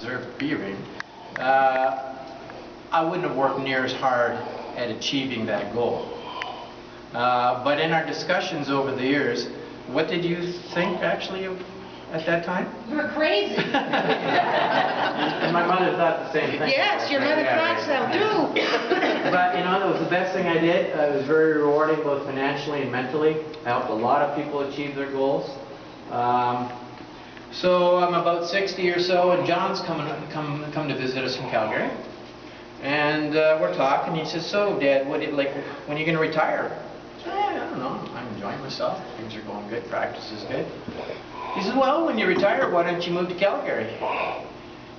deserved B rating, I wouldn't have worked near as hard at achieving that goal. But in our discussions over the years, what did you think actually of at that time? You were crazy. And my mother thought the same thing. Yes, your mother thought so too. But you know, that was the best thing I did. It was very rewarding both financially and mentally. I helped a lot of people achieve their goals. So I'm about 60 or so, and John's come to visit us from Calgary. And we're talking. He says, "So, Dad, when are you going to retire?" I said, "I don't know. I'm enjoying myself. Things are going good. Practice is good." He says, "Well, when you retire, why don't you move to Calgary?"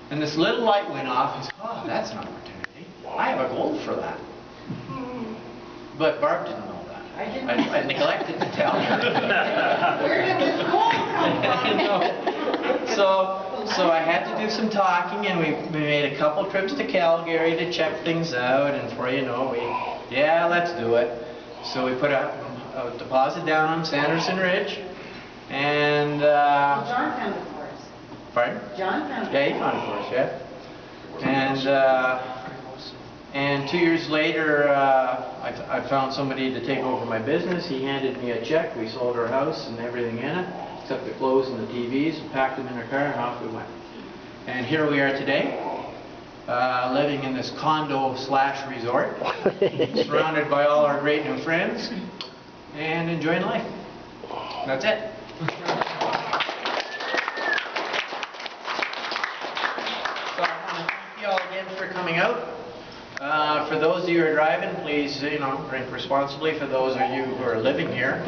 And this little light went off. He said, "Oh, that's an opportunity. I have a goal for that." But Barb didn't know that. I neglected to tell her. Where did this goal come from? So I had to do some talking, and we made a couple trips to Calgary to check things out, and before you know, yeah, let's do it. So we put a deposit down on Sanderson Ridge, and John found it for us. pardon? John found it. Yeah, he found it for us, yeah. And 2 years later, I found somebody to take over my business. He handed me a check. We sold our house and everything in it, except the clothes and the TVs, and packed them in our car, and off we went. And here we are today, living in this condo/resort, surrounded by all our great new friends, and enjoying life. That's it. So I want to thank you all again for coming out. For those of you who are driving, please, drink responsibly. For those of you who are living here,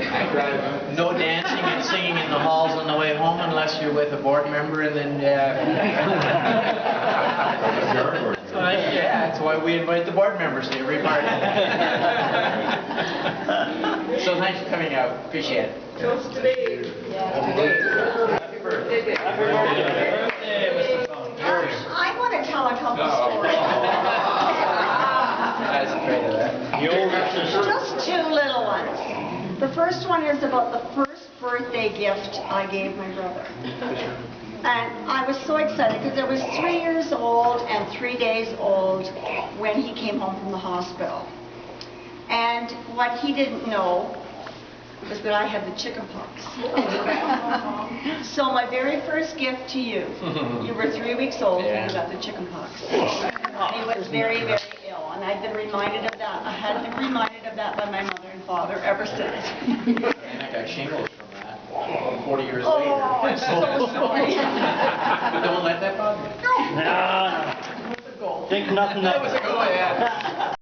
no dancing and singing in the halls on the way home unless you're with a board member, and then yeah, that's why we invite the board members to every party. So thanks for coming out. Appreciate it. Toast to me. Happy birthday. Happy birthday, Mr. Phone. Yours. I want to tell a couple stories. I was afraid of that. Just two little ones. The first one is about the first birthday gift I gave my brother. And I was so excited because I was 3 years old and 3 days old when he came home from the hospital. And what he didn't know was that I had the chicken pox. So my very first gift to you, you were 3 weeks old and you got the chicken pox. And he was very, very ill, and I've been reminded of that. I had been reminded of that by my mother and father ever since. And I got shingles from that 40 years Oh, later. I'm so sorry. But don't let that bother you. No. It was a goal. Think nothing of That it. was a goal, yeah.